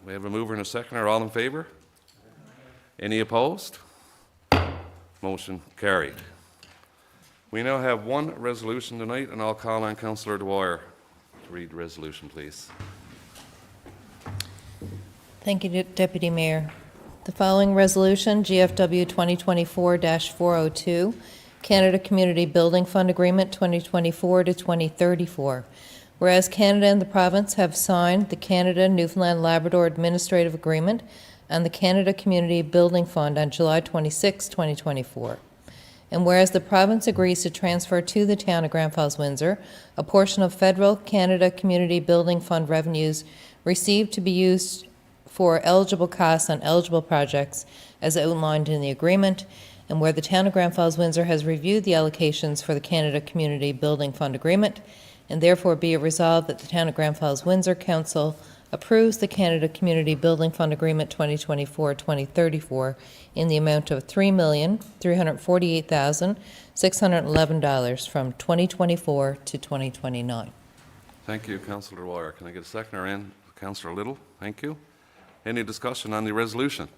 we have a mover and a seconder. All in favor? Any opposed? Motion carried. We now have one resolution tonight, and I'll call on Councillor Dwyer to read the resolution, please. Thank you, Deputy Mayor. The following resolution, GFW 2024-402, Canada Community Building Fund Agreement 2024 to 2034. Whereas Canada and the province have signed the Canada-Newfoundland-Labrador Administrative Agreement and the Canada Community Building Fund on July 26, 2024. And whereas the province agrees to transfer to the town of Grand Falls-Windsor a portion of federal Canada Community Building Fund revenues received to be used for eligible costs on eligible projects as outlined in the agreement, and where the town of Grand Falls-Windsor has reviewed the allocations for the Canada Community Building Fund Agreement, and therefore be it resolved that the town of Grand Falls-Windsor Council approves the Canada Community Building Fund Agreement 2024-2034 in the amount of $3,348,611 from 2024 to 2029. Thank you, Councillor Dwyer. Can I get a seconder in? Councillor Little, thank you. Any discussion on the resolution?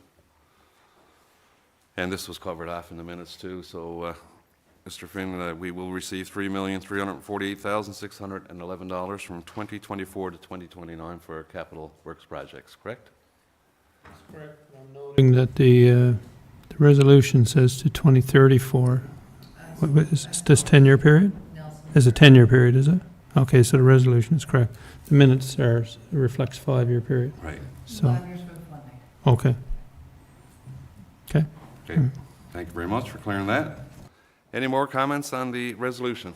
And this was covered off in the minutes too, so Mr. Finn, we will receive $3,348,611 from 2024 to 2029 for capital works projects, correct? That's correct. I'm noting that the resolution says to 2034. What is this 10-year period? It's a 10-year period, is it? Okay, so the resolution is correct. The minutes reflects 5-year period. Right. So, 5 years for the funding. Okay. Okay. Okay. Thank you very much for clearing that. Any more comments on the resolution?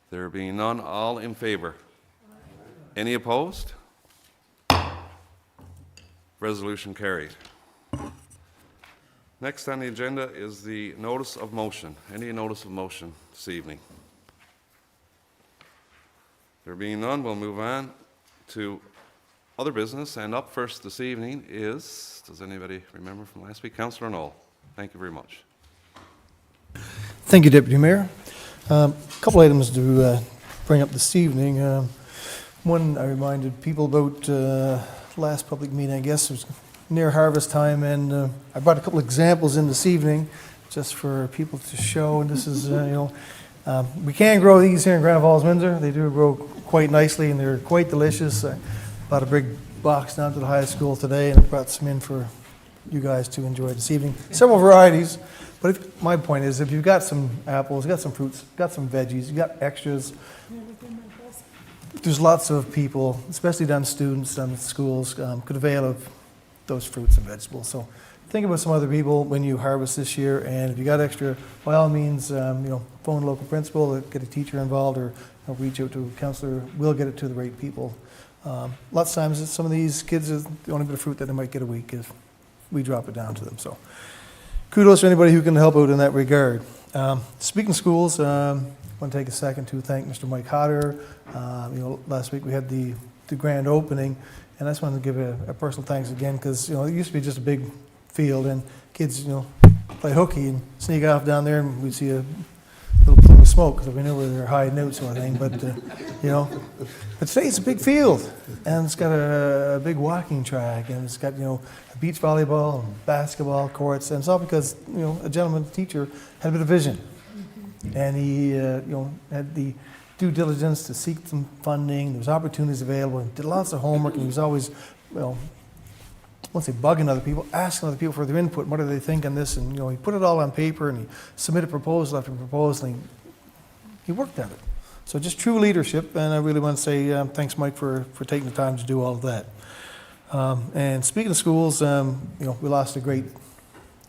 There being none, all in favor? Any opposed? Resolution carried. Next on the agenda is the notice of motion. Any notice of motion this evening? There being none, we'll move on to other business, and up first this evening is, does anybody remember from last week? Councillor Knoll. Thank you very much. Thank you, Deputy Mayor. A couple items to bring up this evening. One, I reminded people about last public meeting, I guess, it was near harvest time, and I brought a couple examples in this evening just for people to show. And this is, we can grow these here in Grand Falls-Windsor. They do grow quite nicely, and they're quite delicious. I bought a big box down to the high school today, and I brought some in for you guys to enjoy this evening. Several varieties, but my point is, if you've got some apples, got some fruits, got some veggies, you got extras, there's lots of people, especially down students, down schools, could avail of those fruits and vegetables. So think about some other people when you harvest this year, and if you got extra, by all means, phone the local principal, get a teacher involved, or reach out to a counselor. We'll get it to the right people. Lots of times, some of these kids is the only bit of fruit that they might get a week if we drop it down to them. So kudos to anybody who can help out in that regard. Speaking of schools, I want to take a second to thank Mr. Mike Hodder. Last week we had the grand opening, and I just wanted to give a personal thanks again, because it used to be just a big field, and kids play hooky and sneak off down there, and we'd see a little plume of smoke because we knew where they were hiding out, sort of thing. But but today it's a big field, and it's got a big walking track, and it's got a beach volleyball and basketball courts, and it's all because a gentleman teacher had a bit of vision, and he had the due diligence to seek some funding. There was opportunities available, and did lots of homework, and he was always I won't say bugging other people, asking other people for their input. What do they think on this? And he put it all on paper, and he submitted proposal after proposal, and he worked at it. So just true leadership, and I really want to say thanks, Mike, for taking the time to do all of that. And speaking of schools, we lost a great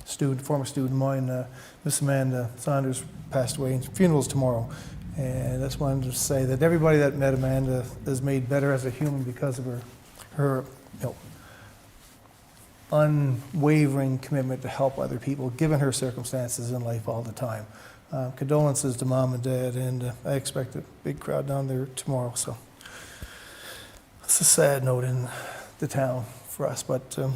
student, former student of mine, Miss Amanda Saunders, passed away, and funeral's tomorrow. And I just wanted to say that everybody that met Amanda is made better as a human because of her unwavering commitment to help other people, given her circumstances in life all the time. Condolences to Mom and Dad, and I expect a big crowd down there tomorrow. So it's a sad note in the town for us, but on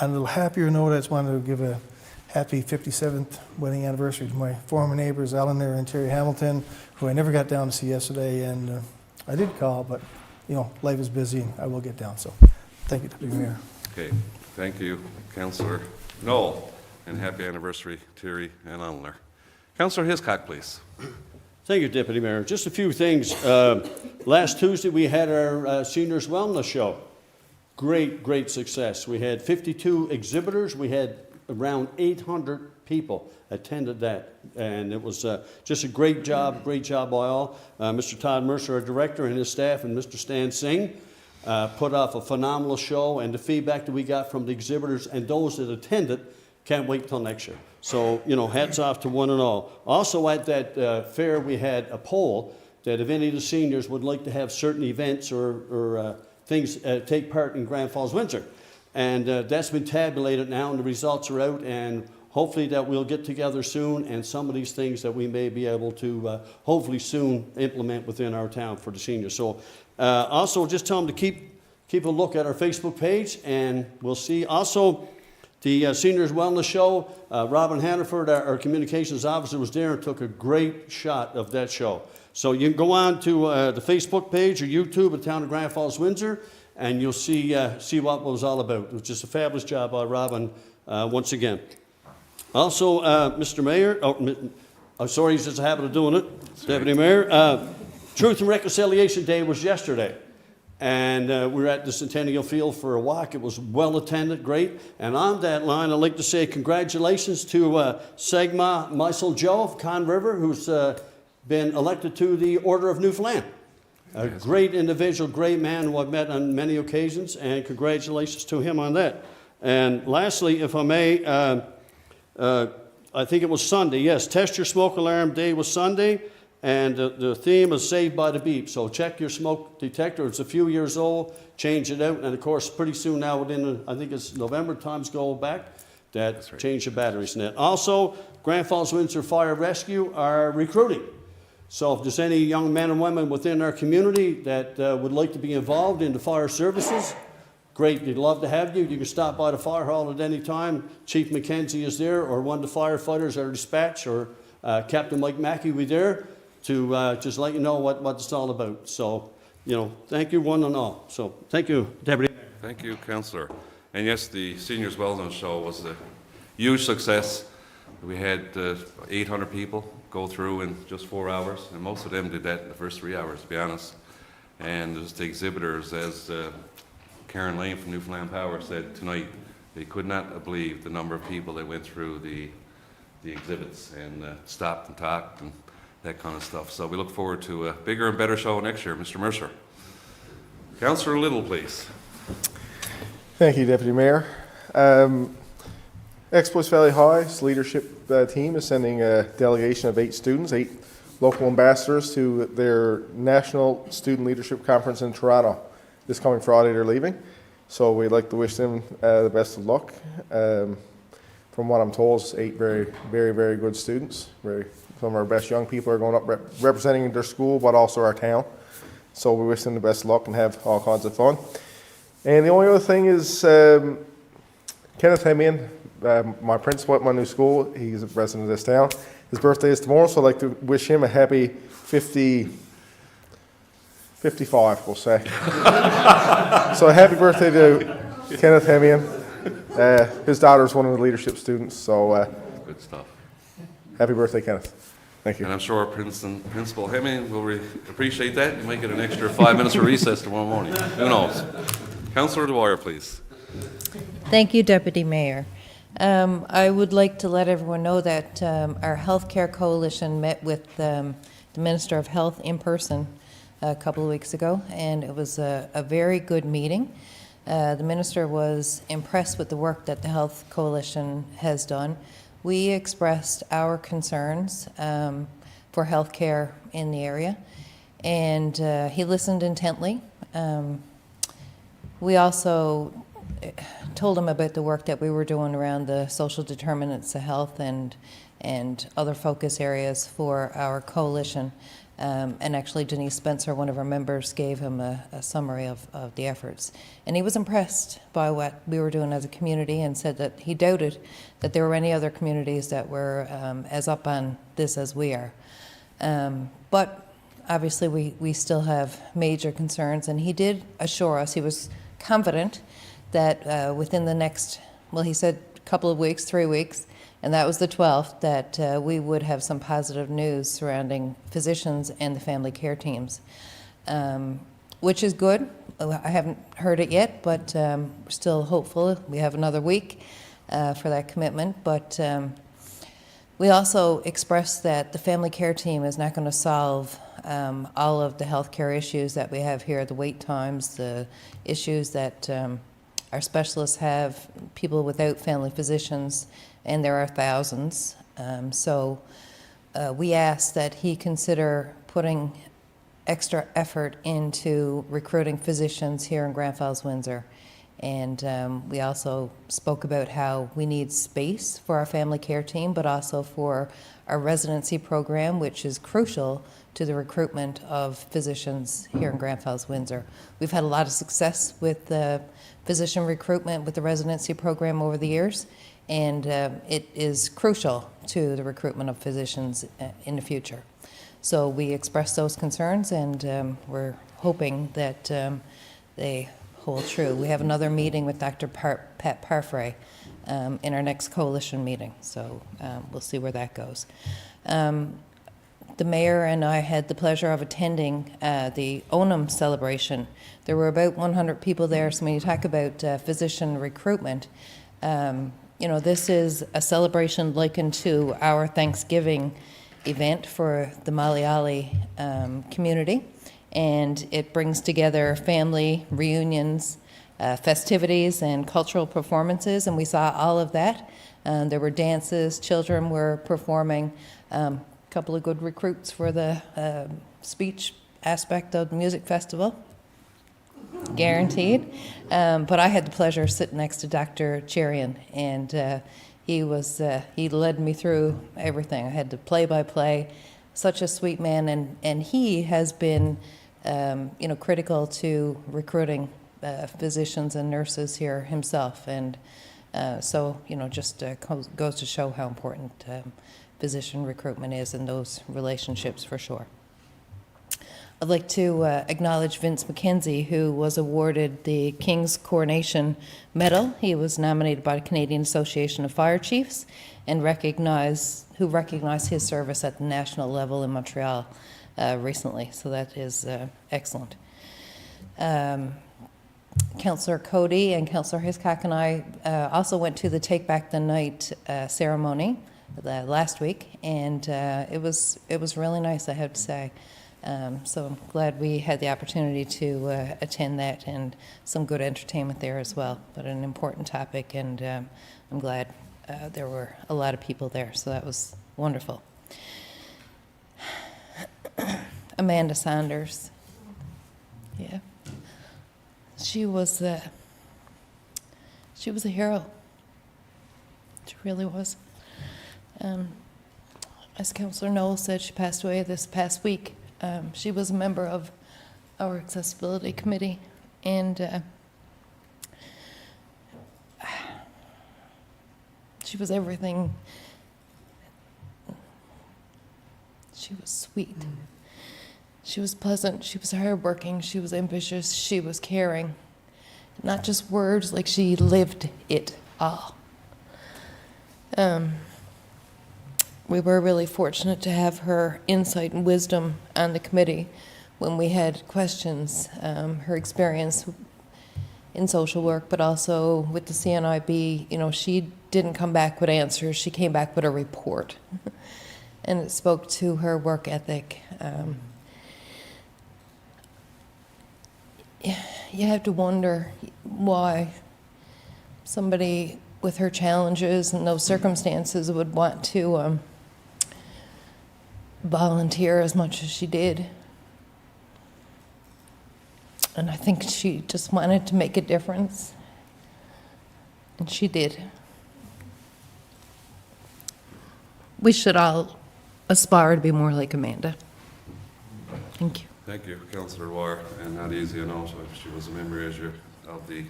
a little happier note, I just wanted to give a happy 57th wedding anniversary to my former neighbors, Eleanor and Terry Hamilton, who I never got down to see yesterday, and I did call, but life is busy, and I will get down. So thank you, Deputy Mayor. Okay, thank you, Councillor Knoll, and happy anniversary, Terry and Eleanor. Councillor Hiscock, please. Thank you, Deputy Mayor. Just a few things. Last Tuesday, we had our Seniors Wellness Show. Great success. We had 52 exhibitors. We had around 800 people attended that, and it was just a great job by all. Mr. Todd Mercer, our director, and his staff, and Mr. Stan Singh put off a phenomenal show, and the feedback that we got from the exhibitors and those that attended, can't wait till next year. So, hats off to one and all. Also at that fair, we had a poll that if any of the seniors would like to have certain events or things take part in Grand Falls-Windsor. And that's been tabulated now, and the results are out, and hopefully that we'll get together soon, and some of these things that we may be able to hopefully soon implement within our town for the seniors. So also just tell them to keep a look at our Facebook page, and we'll see. Also, the Seniors Wellness Show, Robin Hannaford, our communications officer, was there and took a great shot of that show. So you can go on to the Facebook page or YouTube at Town of Grand Falls-Windsor, and you'll see what it was all about. It was just a fabulous job by Robin once again. Also, Mr. Mayor, I'm sorry, he's just a habit of doing it, Deputy Mayor. Truth and Reconciliation Day was yesterday. And we were at the Centennial Field for a walk. It was well attended, great. And on that line, I'd like to say congratulations to Segma Meisel Joe of Conn River, who's been elected to the Order of Newfoundland. A great individual, great man who I've met on many occasions, and congratulations to him on that. And lastly, if I may, I think it was Sunday, yes, Test Your Smoke Alarm Day was Sunday. And the theme is Saved by the Beep. So check your smoke detector. It's a few years old. Change it out. And, of course, pretty soon now, within, I think it's November, times go back, that change the batteries in it. Also, Grand Falls-Windsor Fire Rescue are recruiting. So if there's any young men and women within our community that would like to be involved in the fire services, great. They'd love to have you. You can stop by the fire hall at any time. Chief McKenzie is there, or one of the firefighters or dispatch, or Captain Mike Mackey will be there to just let you know what it's all about. So, thank you one and all. So, thank you, Deputy Mayor. Thank you, Councillor. And yes, the Seniors Wellness Show was a huge success. We had 800 people go through in just 4 hours, and most of them did that in the first 3 hours, to be honest. And just the exhibitors, as Karen Lane from Newfoundland Power said tonight, they could not have believed the number of people that went through the exhibits and stopped and talked and that kind of stuff. So we look forward to a bigger and better show next year. Mr. Mercer. Councillor Little, please. Thank you, Deputy Mayor. Exploits Valley High's leadership team is sending a delegation of 8 students, 8 local ambassadors, to their National Student Leadership Conference in Toronto. This coming Friday they're leaving, so we'd like to wish them the best of luck. From what I'm told, it's 8 very, very, very good students. Some of our best young people are going up representing their school, but also our town. So we wish them the best of luck and have all kinds of fun. And the only other thing is Kenneth Hemian, my principal at my new school. He's a resident of this town. His birthday is tomorrow, so I'd like to wish him a happy 55, we'll say. So happy birthday to Kenneth Hemian. His daughter is one of the leadership students, so Good stuff. happy birthday, Kenneth. Thank you. And I'm sure Principal Hemming will appreciate that. You might get an extra 5 minutes of recess tomorrow morning. Who knows? Councillor Dwyer, please. Thank you, Deputy Mayor. I would like to let everyone know that our Healthcare Coalition met with the Minister of Health in person a couple of weeks ago, and it was a very good meeting. The Minister was impressed with the work that the Health Coalition has done. We expressed our concerns for healthcare in the area, and he listened intently. We also told him about the work that we were doing around the social determinants of health and other focus areas for our coalition. And actually Denise Spencer, one of our members, gave him a summary of the efforts. And he was impressed by what we were doing as a community and said that he doubted that there were any other communities that were as up on this as we are. But obviously we still have major concerns, and he did assure us, he was confident that within the next, well, he said a couple of weeks, 3 weeks, and that was the 12th, that we would have some positive news surrounding physicians and the family care teams, which is good. I haven't heard it yet, but we're still hopeful. We have another week for that commitment, but we also expressed that the family care team is not going to solve all of the healthcare issues that we have here, the wait times, the issues that our specialists have, people without family physicians, and there are thousands. So we ask that he consider putting extra effort into recruiting physicians here in Grand Falls-Windsor. And we also spoke about how we need space for our family care team, but also for our residency program, which is crucial to the recruitment of physicians here in Grand Falls-Windsor. We've had a lot of success with physician recruitment with the residency program over the years, and it is crucial to the recruitment of physicians in the future. So we expressed those concerns, and we're hoping that they hold true. We have another meeting with Dr. Pat Parfray in our next coalition meeting, so we'll see where that goes. The mayor and I had the pleasure of attending the Onum celebration. There were about 100 people there, so when you talk about physician recruitment, you know, this is a celebration likened to our Thanksgiving event for the Malayali community, and it brings together family reunions, festivities, and cultural performances, and we saw all of that. There were dances, children were performing, a couple of good recruits for the speech aspect of the music festival, guaranteed. But I had the pleasure of sitting next to Dr. Cherian, and he led me through everything. I had the play-by-play. Such a sweet man, and he has been, you know, critical to recruiting physicians and nurses here himself, and so, you know, just goes to show how important physician recruitment is in those relationships, for sure. I'd like to acknowledge Vince McKenzie, who was awarded the King's Coronation Medal. He was nominated by the Canadian Association of Fire Chiefs and recognized his service at the national level in Montreal recently. So that is excellent. Councillor Cody and Councillor Hiscock and I also went to the Take Back the Night ceremony last week, and it was really nice, I have to say. So I'm glad we had the opportunity to attend that, and some good entertainment there as well. But an important topic, and I'm glad there were a lot of people there, so that was wonderful. Amanda Saunders. Yeah. She was a hero. She really was. As Councillor Knoll said, she passed away this past week. She was a member of our accessibility committee, and she was everything. She was sweet. She was pleasant. She was hardworking. She was ambitious. She was caring. Not just words, like she lived it all. We were really fortunate to have her insight and wisdom on the committee when we had questions. Her experience in social work, but also with the CNIB, you know, she didn't come back with answers. She came back with a report. And it spoke to her work ethic. You have to wonder why somebody with her challenges and those circumstances would want to volunteer as much as she did. And I think she just wanted to make a difference. And she did. We should all aspire to be more like Amanda. Thank you. Thank you, Councillor Dwyer, and not easy to know. She was a member of the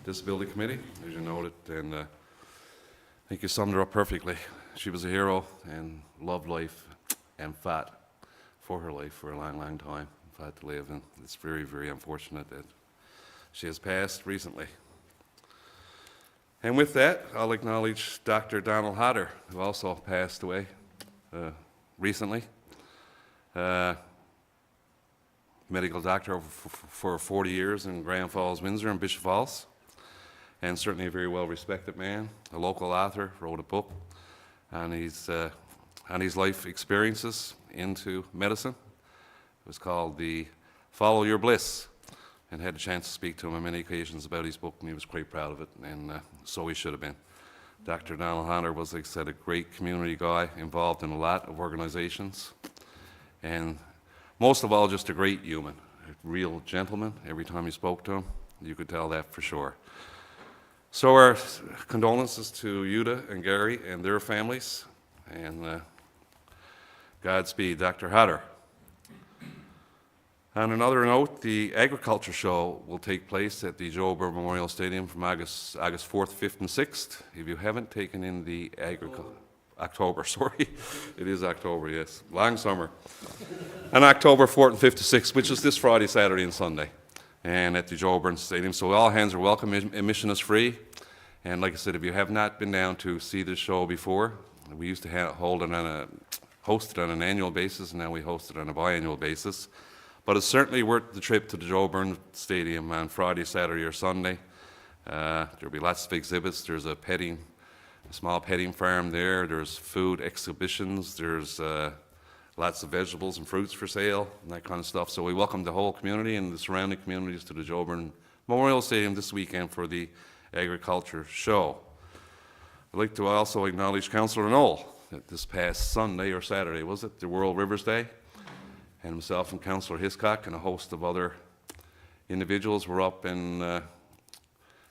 Disability Committee, as you noted, and I think you summed her up perfectly. She was a hero and loved life and fought for her life for a long, long time, fought to live, and it's very, very unfortunate that she has passed recently. And with that, I'll acknowledge Dr. Donald Hodder, who also passed away recently. Medical doctor for 40 years in Grand Falls-Windsor and Bishop Falls, and certainly a very well-respected man, a local author, wrote a book on his life experiences into medicine. It was called The Follow Your Bliss, and had a chance to speak to him on many occasions about his book, and he was quite proud of it, and so he should have been. Dr. Donald Hunter was, like I said, a great community guy, involved in a lot of organizations, and most of all, just a great human, a real gentleman. Every time you spoke to him, you could tell that for sure. So our condolences to Yuda and Gary and their families, and Godspeed, Dr. Hodder. On another note, the Agriculture Show will take place at the Joe Burr Memorial Stadium from August 4th, 5th, and 6th. If you haven't taken in the October, sorry. It is October, yes. Long summer. On October 4th and 5th to 6th, which is this Friday, Saturday, and Sunday, and at the Joe Burn Stadium. So all hands are welcome. Admission is free. And like I said, if you have not been down to see this show before, we used to host it on an annual basis, and now we host it on a biannual basis. But it's certainly worth the trip to the Joe Burn Stadium on Friday, Saturday, or Sunday. There'll be lots of exhibits. There's a small petting farm there. There's food exhibitions. There's lots of vegetables and fruits for sale and that kind of stuff. So we welcome the whole community and the surrounding communities to the Joe Burn Memorial Stadium this weekend for the Agriculture Show. I'd like to also acknowledge Councillor Knoll that this past Sunday or Saturday, was it, the World Rivers Day? And himself and Councillor Hiscock and a host of other individuals were up and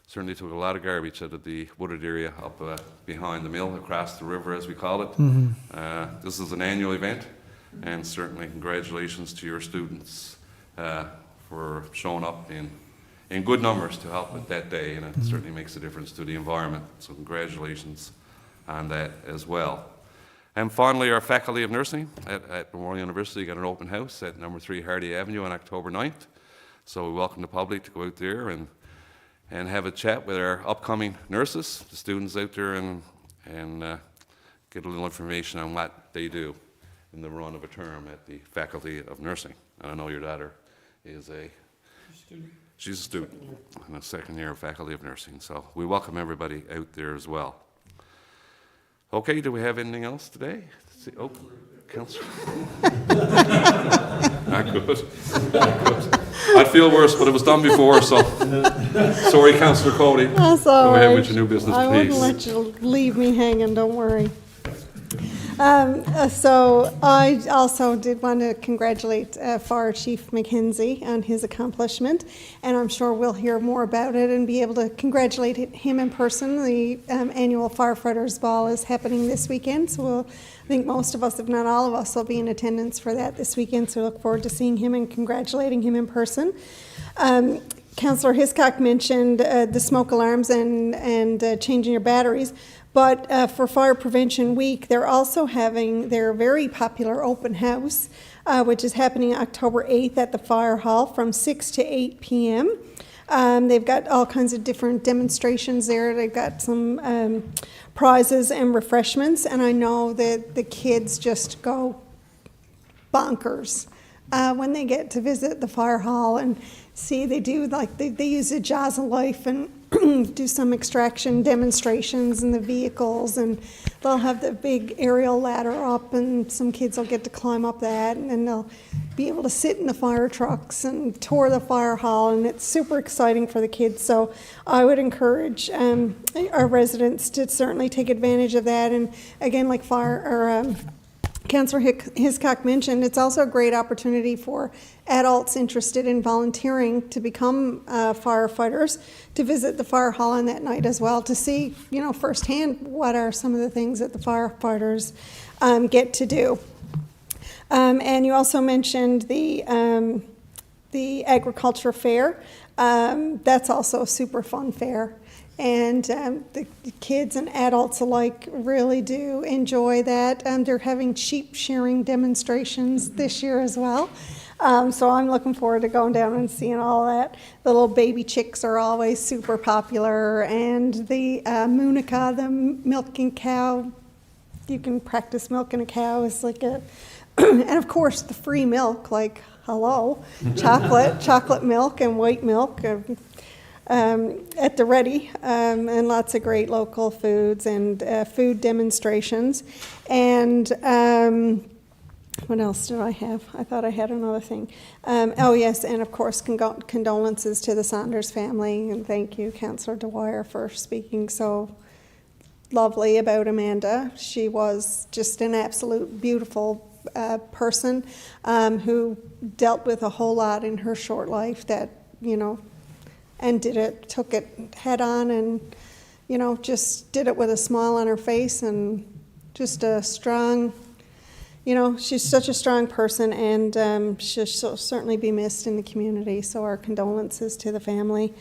certainly took a lot of garbage out of the wooded area up behind the mill, across the river as we call it. Mm-hmm. This is an annual event, and certainly congratulations to your students for showing up in good numbers to help with that day, and it certainly makes a difference to the environment. So congratulations on that as well. And finally, our Faculty of Nursing at Memorial University got an open house at number 3 Hardy Avenue on October 9th. So we welcome the public to go out there and have a chat with our upcoming nurses, the students out there, and get a little information on what they do in the run of a term at the Faculty of Nursing. And I know your daughter is she's a student in the second year of Faculty of Nursing. So we welcome everybody out there as well. Okay, do we have anything else today? Let's see. Oh, Councillor. Not good. Not good. I'd feel worse, but it was done before, so. Sorry, Councillor Cody. That's all Go right. ahead with your new business, I wouldn't please. let you leave me hanging, don't worry. So I also did want to congratulate Fire Chief McKenzie on his accomplishment, and I'm sure we'll hear more about it and be able to congratulate him in person. The annual Firefighters Ball is happening this weekend, so I think most of us, if not all of us, will be in attendance for that this weekend, so we look forward to seeing him and congratulating him in person. Councillor Hiscock mentioned the smoke alarms and changing your batteries. But for Fire Prevention Week, they're also having their very popular open house, which is happening October 8th at the Fire Hall from 6 to 8 p.m. They've got all kinds of different demonstrations there. They've got some prizes and refreshments, and I know that the kids just go bonkers when they get to visit the Fire Hall and see they do, like, they use the Jaws of Life and do some extraction demonstrations in the vehicles, and they'll have the big aerial ladder up, and some kids will get to climb up that, and then they'll be able to sit in the fire trucks and tour the fire hall, and it's super exciting for the kids. So I would encourage our residents to certainly take advantage of that. And again, like Councillor Hiscock mentioned, it's also a great opportunity for adults interested in volunteering to become firefighters to visit the fire hall on that night as well, to see, firsthand what are some of the things that the firefighters get to do. And you also mentioned the agriculture fair. That's also a super fun fair. And the kids and adults alike really do enjoy that. They're having sheep shearing demonstrations this year as well. So I'm looking forward to going down and seeing all that. The little baby chicks are always super popular. And the Moonica, the milking cow, you can practice milking a cow is like a, and of course the free milk, like, hello, chocolate milk and white milk. At the ready, and lots of great local foods and food demonstrations. And what else did I have? I thought I had another thing. Oh yes, and of course condolences to the Saunders family, and thank you, Councillor Dwyer, for speaking so lovely about Amanda. She was just an absolute beautiful person who dealt with a whole lot in her short life that, and took it head on, and, just did it with a smile on her face, and just a strong, she's such a strong person, and she'll certainly be missed in the community. So our condolences to the family.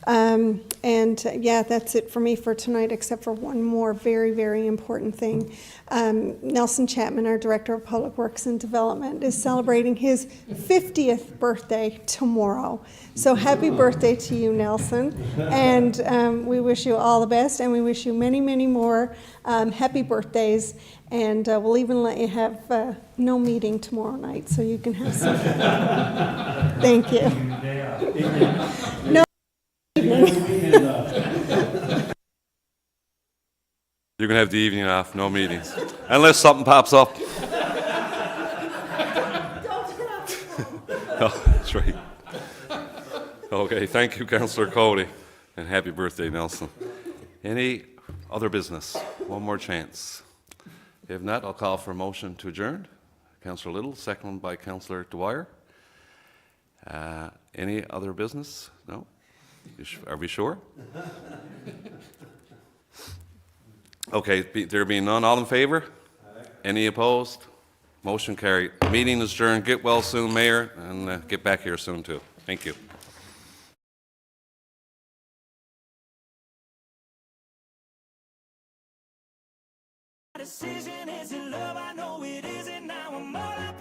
Yeah, that's it for me for tonight, except for one more very, very important thing. Nelson Chapman, our Director of Public Works and Development, is celebrating his 50th birthday tomorrow. So happy birthday to you, Nelson. And we wish you all the best, and we wish you many, many more happy birthdays. And we'll even let you have no meeting tomorrow night, so you can have some. Thank you. No. You can have the evening off, no meetings, unless something pops up. Oh, that's right. Okay, thank you, Councillor Cody, and happy birthday, Nelson. Any other business? One more chance. If not, I'll call for a motion to adjourn. Councillor Little, seconded by Councillor Dwyer. Any other business? No? Are we sure? Okay, there being none, all in favor? Any opposed? Motion carried. Meeting is adjourned. Get well soon, Mayor, and get back here soon, too. Thank you. Decision.